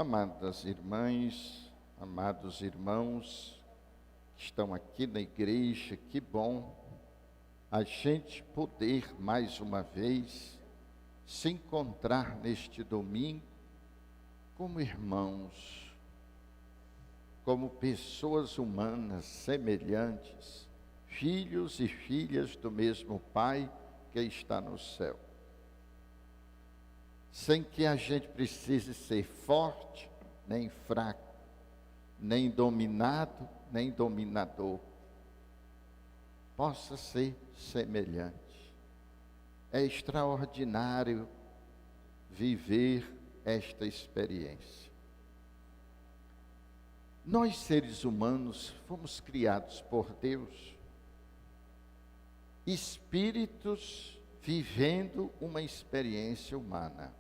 Amadas irmãs, amados irmãos que estão aqui na igreja, que bom a gente poder mais uma vez se encontrar neste domingo como irmãos, como pessoas humanas semelhantes, filhos e filhas do mesmo Pai que está no céu. Sem que a gente precise ser forte, nem fraco, nem dominado, nem dominador. Possa ser semelhante. É extraordinário viver esta experiência. Nós, seres humanos, fomos criados por Deus, espíritos vivendo uma experiência humana.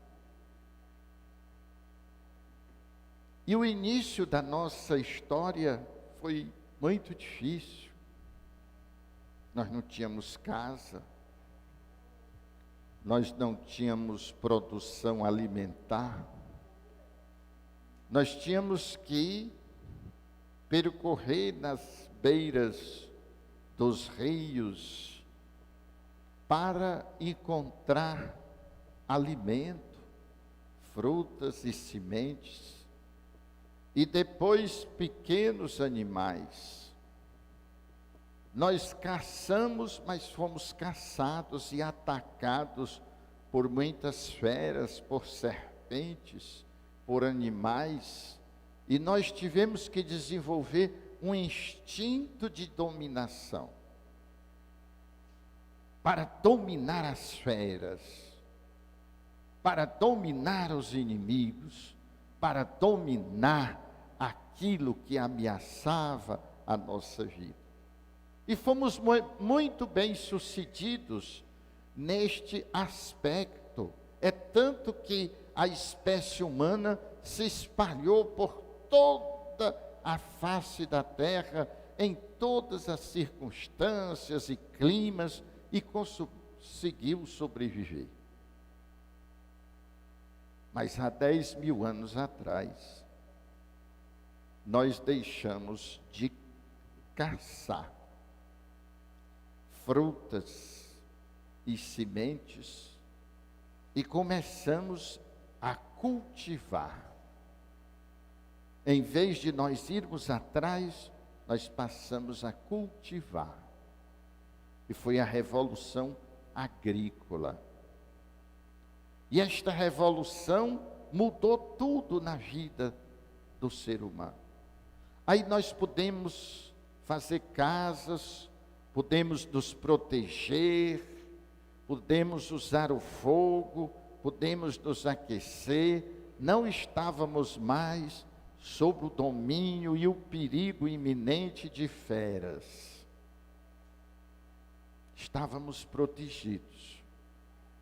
E o início da nossa história foi muito difícil. Nós não tínhamos casa, nós não tínhamos produção alimentar, nós tínhamos que percorrer nas beiras dos rios para encontrar alimento, frutas e sementes, e depois pequenos animais. Nós caçamos, mas fomos caçados e atacados por muitas feras, por serpentes, por animais, e nós tivemos que desenvolver um instinto de dominação para dominar as feras, para dominar os inimigos, para dominar aquilo que ameaçava a nossa vida. E fomos muito bem sucedidos neste aspecto. É tanto que a espécie humana se espalhou por toda a face da terra, em todas as circunstâncias e climas, e conseguiu sobreviver. Mas há 10.000 anos atrás, nós deixamos de caçar frutas e sementes e começamos a cultivar. Em vez de nós irmos atrás, nós passamos a cultivar. E foi a revolução agrícola. E esta revolução mudou tudo na vida do ser humano. Aí nós podemos fazer casas, podemos nos proteger, podemos usar o fogo, podemos nos aquecer. Não estávamos mais sob o domínio e o perigo iminente de feras. Estávamos protegidos.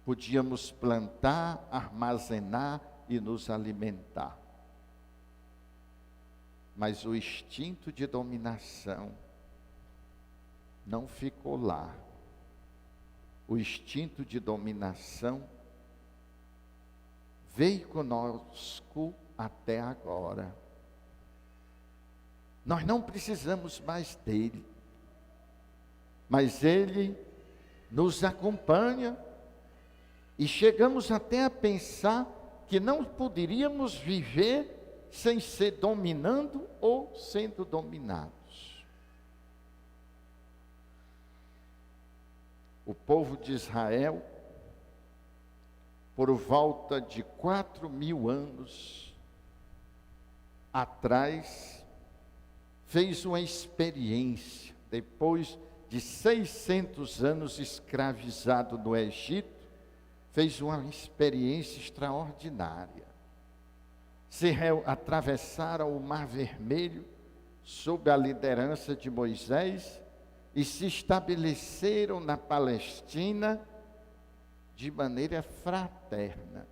Podíamos plantar, armazenar e nos alimentar. Mas o instinto de dominação não ficou lá. O instinto de dominação veio conosco até agora. Nós não precisamos mais dele, mas ele nos acompanha. E chegamos até a pensar que não poderíamos viver sem ser dominando ou sendo dominados. O povo de Israel, por volta de 4.000 anos atrás, fez uma experiência, depois de 600 anos escravizado no Egito, fez uma experiência extraordinária. Atravessaram o Mar Vermelho sob a liderança de Moisés e se estabeleceram na Palestina de maneira fraterna.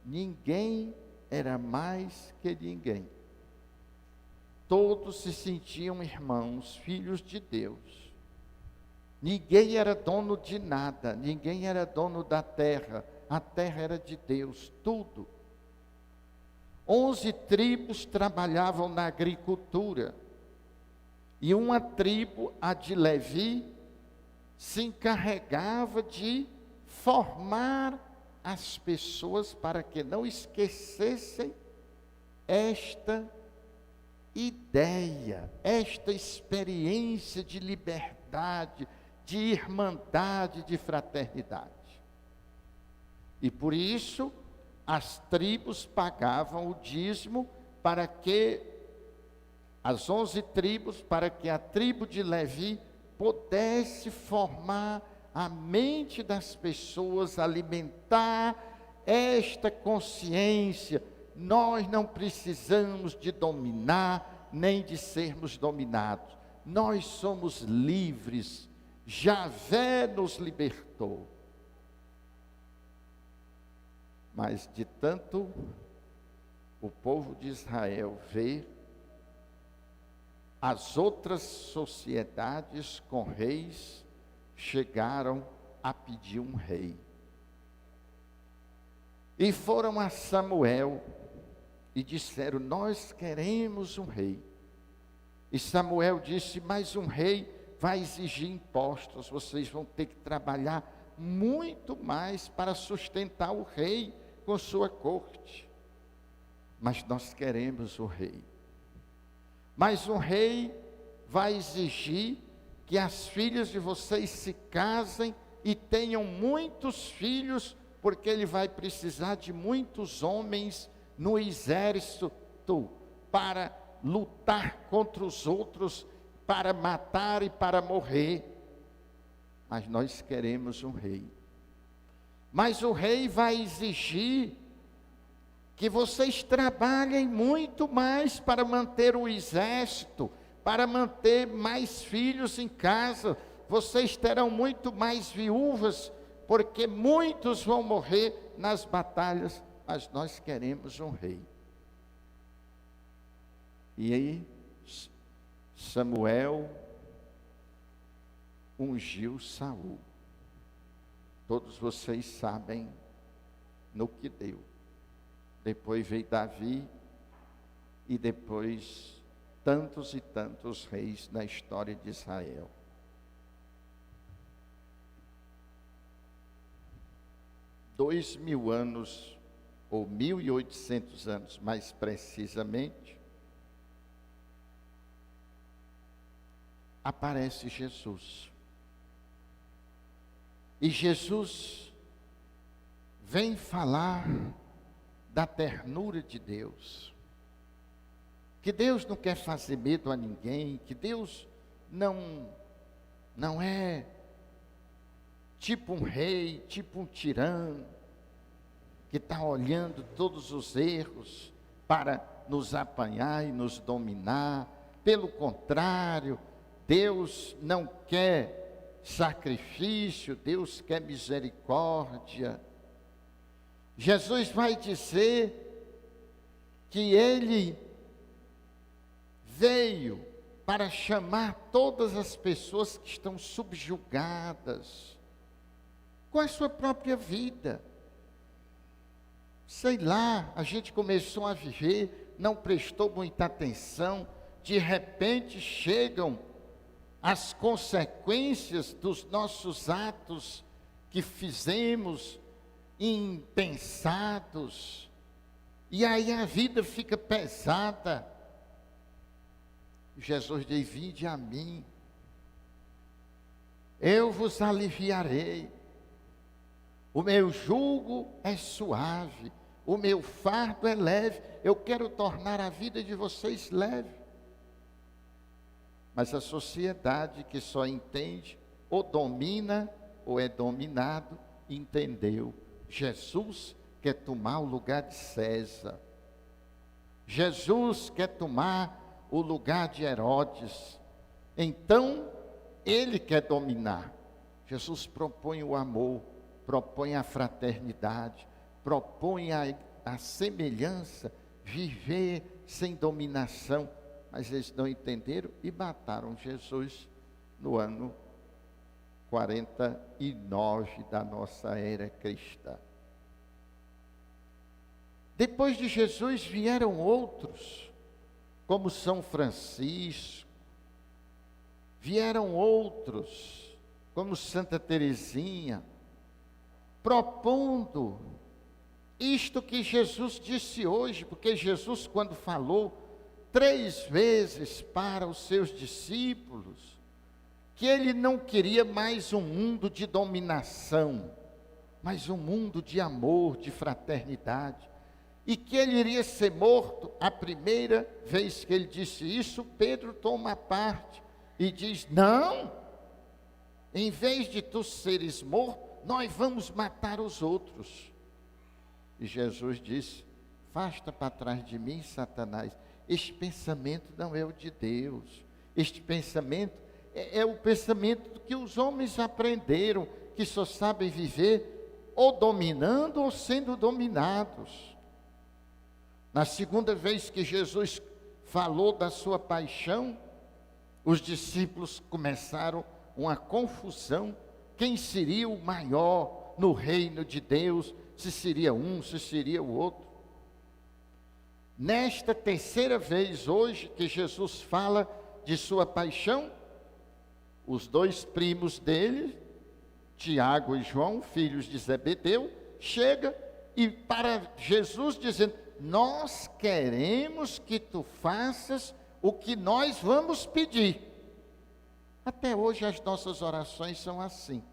Ninguém era mais que ninguém. Todos se sentiam irmãos, filhos de Deus. Ninguém era dono de nada, ninguém era dono da terra. A terra era de Deus, tudo. 11 tribos trabalhavam na agricultura. E uma tribo, a de Levi, se encarregava de formar as pessoas para que não esquecessem esta ideia, esta experiência de liberdade, de irmandade, de fraternidade. E por isso, as tribos pagavam o dízimo para que, as 11 tribos, para que a tribo de Levi pudesse formar a mente das pessoas, alimentar esta consciência. Nós não precisamos de dominar, nem de sermos dominados. Nós somos livres. Javé nos libertou. Mas de tanto o povo de Israel ver as outras sociedades com reis, chegaram a pedir um rei. E foram a Samuel e disseram: nós queremos um rei. E Samuel disse: mas um rei vai exigir impostos, vocês vão ter que trabalhar muito mais para sustentar o rei com sua corte. Mas nós queremos o rei. Mas um rei vai exigir que as filhas de vocês se casem e tenham muitos filhos, porque ele vai precisar de muitos homens no exército para lutar contra os outros, para matar e para morrer. Mas nós queremos um rei. Mas o rei vai exigir que vocês trabalhem muito mais para manter o exército, para manter mais filhos em casa. Vocês terão muito mais viúvas, porque muitos vão morrer nas batalhas, mas nós queremos um rei. E aí, Samuel ungiu Saul. Todos vocês sabem no que deu. Depois veio Davi, e depois tantos e tantos reis na história de Israel. Dois 2000 anos, ou 1800 anos mais precisamente, aparece Jesus. E Jesus vem falar da ternura de Deus, que Deus não quer fazer medo a ninguém, que Deus não é tipo um rei, tipo um tirano, que está olhando todos os erros para nos apanhar e nos dominar. Pelo contrário, Deus não quer sacrifício, Deus quer misericórdia. Jesus vai dizer que Ele veio para chamar todas as pessoas que estão subjugadas com a sua própria vida. Sei lá, a gente começou a viver, não prestou muita atenção, de repente chegam as consequências dos nossos atos que fizemos, impensados, e aí a vida fica pesada. Jesus diz: vinde a mim, eu vos aliviarei, o meu jugo é suave, o meu fardo é leve. Eu quero tornar a vida de vocês leve. Mas a sociedade que só entende, ou domina, ou é dominado, entendeu. Jesus quer tomar o lugar de César. Jesus quer tomar o lugar de Herodes. Então, ele quer dominar. Jesus propõe o amor, propõe a fraternidade, propõe a semelhança, viver sem dominação. Mas eles não entenderam e mataram Jesus no ano 49 da nossa era cristã. Depois de Jesus vieram outros, como São Francisco, vieram outros, como Santa Teresinha, propondo isto que Jesus disse hoje, porque Jesus, quando falou 3 vezes para os seus discípulos, que ele não queria mais um mundo de dominação, mas um mundo de amor, de fraternidade, e que ele iria ser morto. A primeira vez que ele disse isso, Pedro toma parte e diz: não, em vez de tu seres morto, nós vamos matar os outros. E Jesus disse: afasta para trás de mim, Satanás, este pensamento não é o de Deus, este pensamento é o pensamento que os homens aprenderam, que só sabem viver ou dominando ou sendo dominados. Na segunda vez que Jesus falou da sua paixão, os discípulos começaram uma confusão, quem seria o maior no reino de Deus, se seria um, se seria o outro. Nesta terceira vez hoje que Jesus fala de sua paixão, os 2 primos dele, Tiago e João, filhos de Zebedeu, chega e para Jesus dizendo: nós queremos que tu faças o que nós vamos pedir. Até hoje as nossas orações são assim.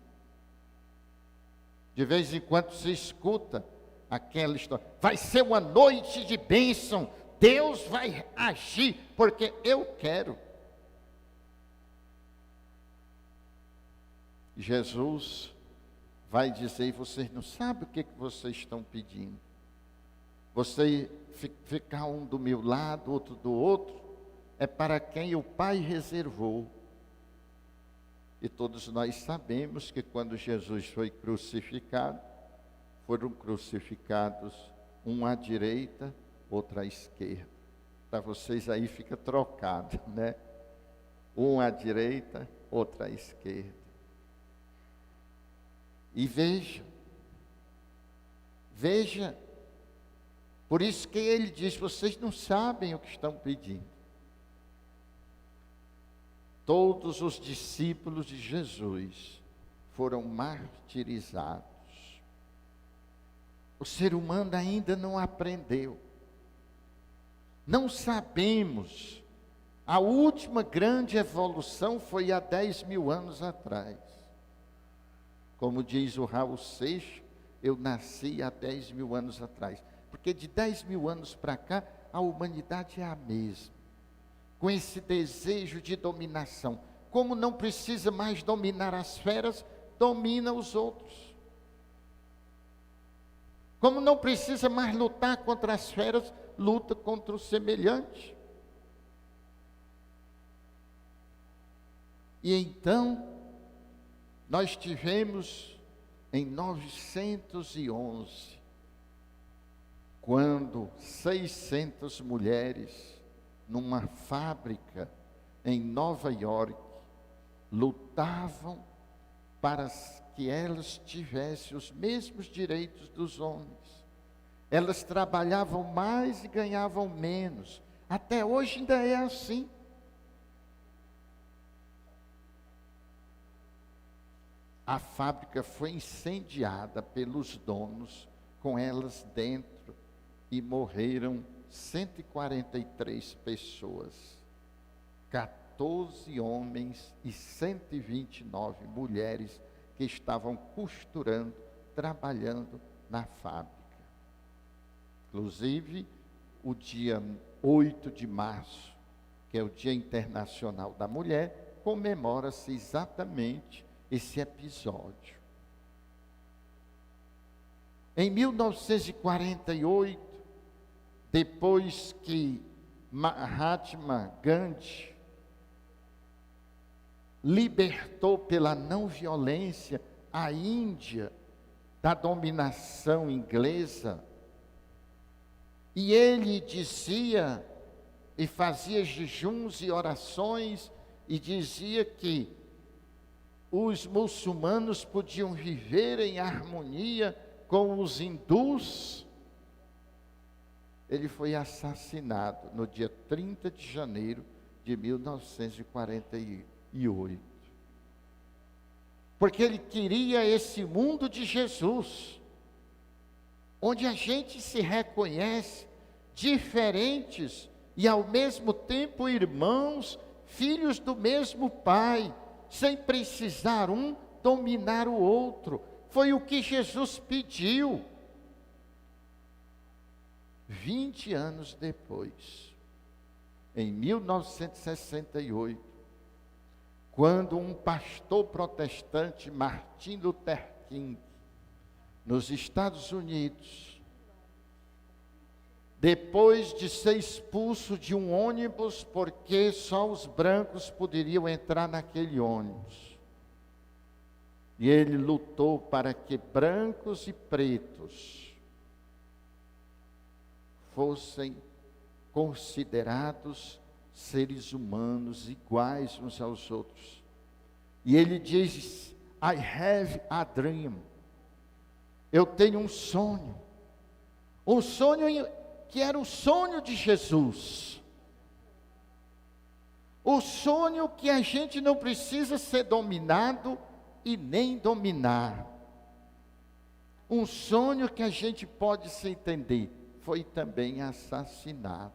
De vez em quando se escuta aquela história: vai ser uma noite de bênção, Deus vai agir, porque eu quero. Jesus vai dizer: vocês não sabem o que vocês estão pedindo. Você ficar um do meu lado, outro do outro, é para quem o Pai reservou. E todos nós sabemos que quando Jesus foi crucificado, foram crucificados um à direita, outro à esquerda. Para vocês aí fica trocado, né? Um à direita, outro à esquerda. E veja, por isso que ele diz: vocês não sabem o que estão pedindo. Todos os discípulos de Jesus foram martirizados. O ser humano ainda não aprendeu. Não sabemos. A última grande evolução foi há 10.000 anos atrás. Como diz o Raul Seixas, eu nasci há 10.000 anos atrás. Porque de 10.000 anos para cá, a humanidade é a mesma. Com esse desejo de dominação. Como não precisa mais dominar as feras, domina os outros. Como não precisa mais lutar contra as feras, luta contra o semelhante. E então, nós tivemos em 911, quando 600 mulheres, numa fábrica em Nova York, lutavam para que elas tivessem os mesmos direitos dos homens. Elas trabalhavam mais e ganhavam menos. Até hoje ainda é assim. A fábrica foi incendiada pelos donos, com elas dentro, e morreram 143 pessoas, 14 homens e 129 mulheres que estavam costurando, trabalhando na fábrica. Inclusive, o dia 8 de março, que é o Dia Internacional da Mulher, comemora-se exatamente esse episódio. Em 1948, depois que Mahatma Gandhi libertou pela não violência a Índia da dominação inglesa, e ele dizia e fazia jejuns e orações e dizia que os muçulmanos podiam viver em harmonia com os hindus. ele foi assassinado no dia 30 de janeiro de 1948. Porque ele queria esse mundo de Jesus, onde a gente se reconhece diferentes e ao mesmo tempo irmãos, filhos do mesmo Pai, sem precisar um dominar o outro. Foi o que Jesus pediu. 20 anos depois, em 1968, quando um pastor protestante, Martin Luther King, nos Estados Unidos, depois de ser expulso de um ônibus, porque só os brancos poderiam entrar naquele ônibus, e ele lutou para que brancos e pretos fossem considerados seres humanos iguais uns aos outros. E ele diz: I have a dream. Eu tenho um sonho que era o sonho de Jesus. O sonho que a gente não precisa ser dominado e nem dominar. Um sonho que a gente pode se entender. Foi também assassinado.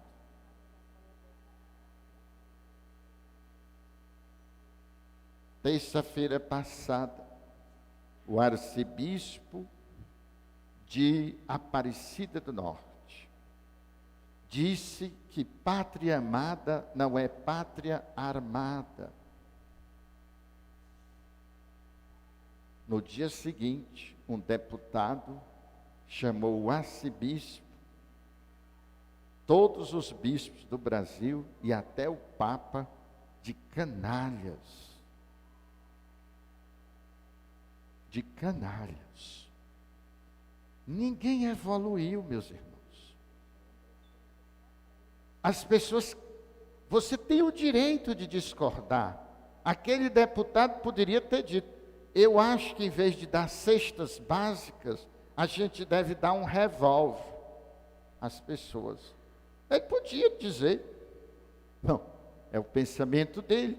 Terça-feira passada, o arcebispo de Aparecida do Norte disse que pátria amada não é pátria armada. No dia seguinte, um deputado chamou o arcebispo, todos os bispos do Brasil e até o Papa de canalhas. De canalhas. Ninguém evoluiu, meus irmãos. As pessoas, você tem o direito de discordar. Aquele deputado poderia ter dito: eu acho que em vez de dar cestas básicas, a gente deve dar um revólver às pessoas. Ele podia dizer, não, é o pensamento dele.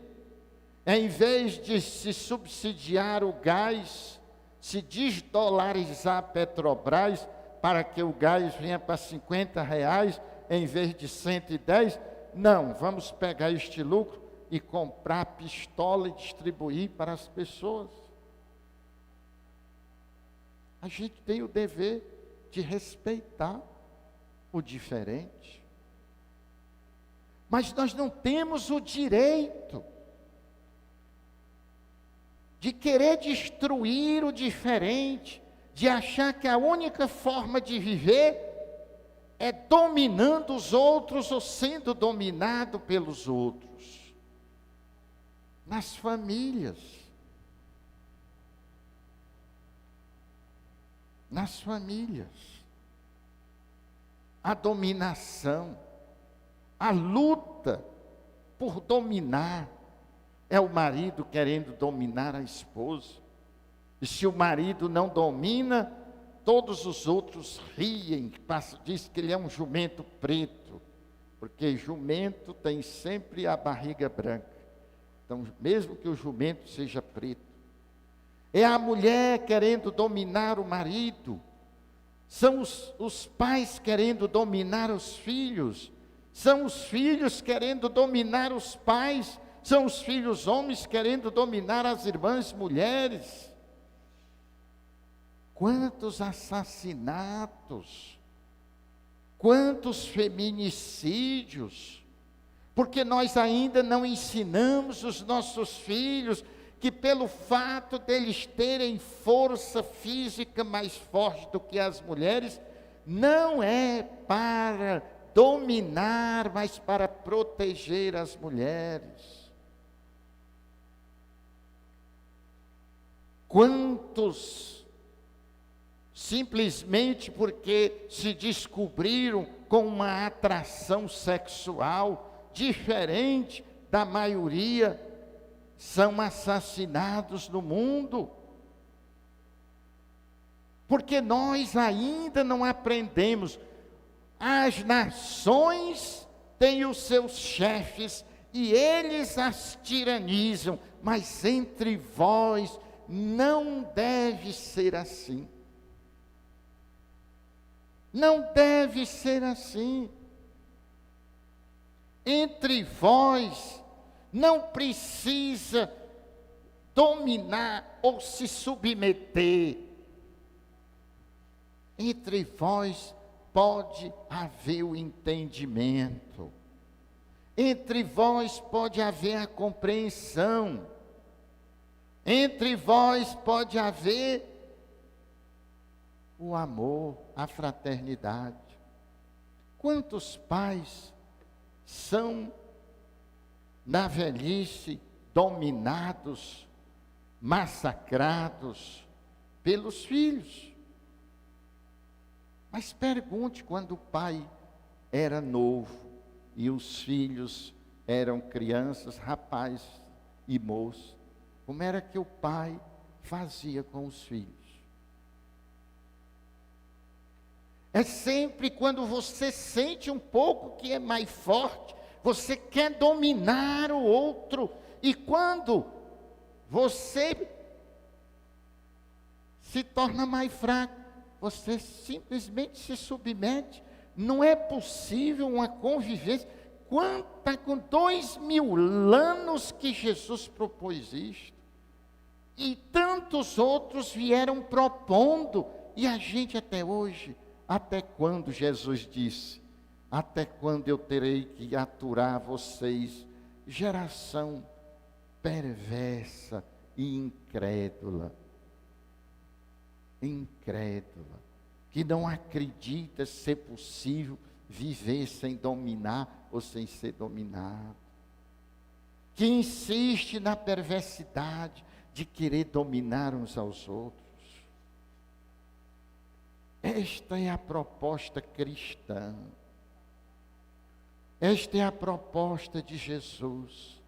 Em vez de se subsidiar o gás, se desdolarizar a Petrobras, para que o gás venha para R$50, em vez de 110, não, vamos pegar este lucro e comprar pistola e distribuir para as pessoas. A gente tem o dever de respeitar o diferente. Mas nós não temos o direito de querer destruir o diferente, de achar que a única forma de viver é dominando os outros ou sendo dominado pelos outros. Nas famílias. Nas famílias. A dominação. A luta por dominar, é o marido querendo dominar a esposa. E se o marido não domina, todos os outros riem, diz que ele é um jumento preto, porque jumento tem sempre a barriga branca. Então, mesmo que o jumento seja preto, é a mulher querendo dominar o marido, são os pais querendo dominar os filhos, são os filhos querendo dominar os pais, são os filhos homens querendo dominar as irmãs mulheres. Quantos assassinatos, quantos feminicídios, porque nós ainda não ensinamos os nossos filhos que pelo fato deles terem força física mais forte do que as mulheres, não é para dominar, mas para proteger as mulheres. Quantos, simplesmente porque se descobriram com uma atração sexual diferente da maioria, são assassinados no mundo? Porque nós ainda não aprendemos. As nações têm os seus chefes e eles as tiranizam, mas entre vós não deve ser assim. Não deve ser assim. Entre vós não precisa dominar ou se submeter. Entre vós pode haver o entendimento. Entre vós pode haver a compreensão. Entre vós pode haver o amor, a fraternidade. Quantos pais são, na velhice, dominados, massacrados pelos filhos? Mas pergunte quando o pai era novo e os filhos eram crianças, rapazes e moços, como era que o pai fazia com os filhos? É sempre quando você sente um pouco que é mais forte, você quer dominar o outro, e quando você se torna mais fraco, você simplesmente se submete. Não é possível uma convivência. Quanta, com 2000 anos que Jesus propôs isto, e tantos outros vieram propondo, e a gente até hoje, até quando Jesus disse, até quando eu terei que aturar vocês, geração perversa e incrédula, que não acredita ser possível viver sem dominar ou sem ser dominado, que insiste na perversidade de querer dominar uns aos outros. Esta é a proposta cristã. Esta é a proposta de Jesus.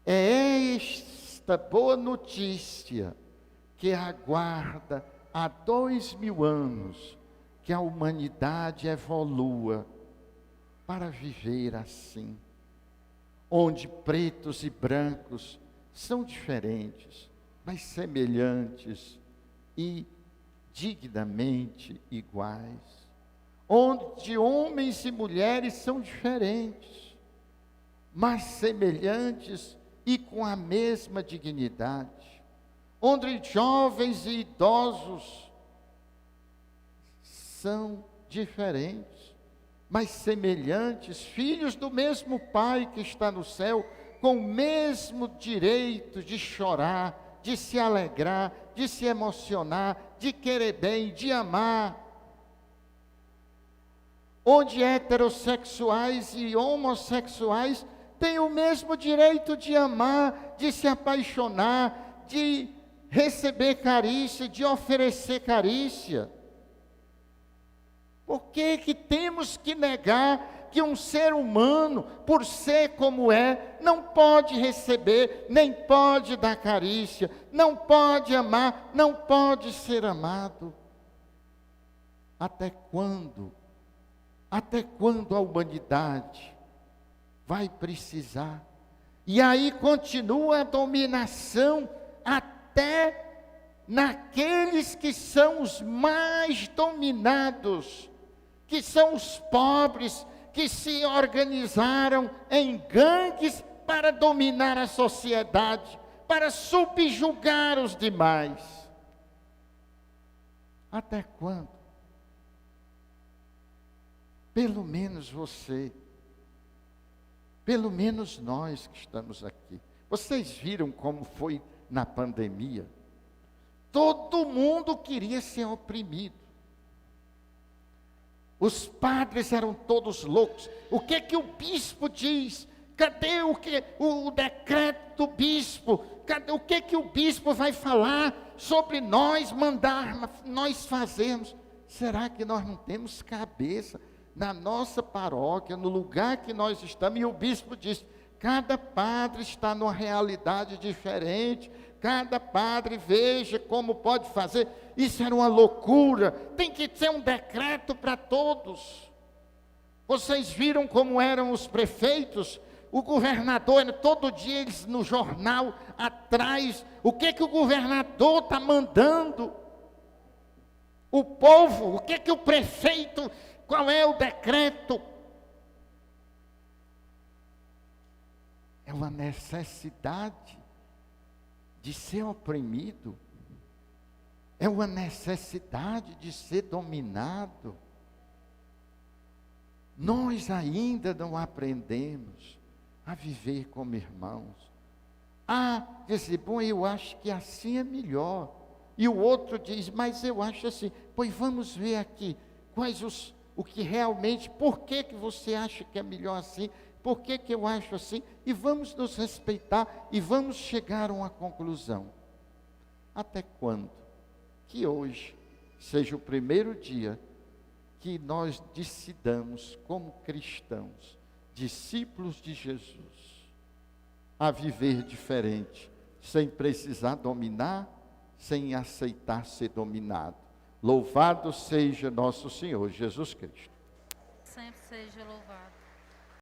É esta boa notícia que aguarda há 2000 anos que a humanidade evolua para viver assim, onde pretos e brancos são diferentes, mas semelhantes e dignamente iguais, onde homens e mulheres são diferentes, mas semelhantes e com a mesma dignidade, onde jovens e idosos são diferentes, mas semelhantes, filhos do mesmo Pai que está no céu, com o mesmo direito de chorar, de se alegrar, de se emocionar, de querer bem, de amar. Onde heterossexuais e homossexuais têm o mesmo direito de amar, de se apaixonar, de receber carícia, de oferecer carícia. Por que que temos que negar que um ser humano, por ser como é, não pode receber, nem pode dar carícia, não pode amar, não pode ser amado? Até quando? Até quando a humanidade vai precisar? E aí continua a dominação até naqueles que são os mais dominados, que são os pobres, que se organizaram em gangues para dominar a sociedade, para subjugar os demais. Até quando? Pelo menos você, pelo menos nós que estamos aqui. Vocês viram como foi na pandemia? Todo mundo queria ser oprimido. Os padres eram todos loucos. O que que o bispo diz? Cadê o decreto do bispo? Cadê, o que que o bispo vai falar sobre nós, mandar nós fazermos? Será que nós não temos cabeça na nossa paróquia, no lugar que nós estamos? E o bispo diz, cada padre está numa realidade diferente, cada padre veja como pode fazer. Isso era uma loucura. Tem que ter um decreto para todos. Vocês viram como eram os prefeitos? O governador, todo dia eles no jornal atrás, o que o governador está mandando? O povo, o que o prefeito, qual é o decreto? É uma necessidade de ser oprimido, é uma necessidade de ser dominado. Nós ainda não aprendemos a viver como irmãos. Dizer, bom, eu acho que assim é melhor. E o outro diz, mas eu acho assim. Pois vamos ver aqui, o que realmente, por que você acha que é melhor assim? Por que eu acho assim? E vamos nos respeitar e vamos chegar a uma conclusão. Até quando? Que hoje seja o primeiro dia que nós decidamos, como cristãos, discípulos de Jesus, a viver diferente, sem precisar dominar, sem aceitar ser dominado. Louvado seja nosso Senhor Jesus Cristo. Sempre seja louvado.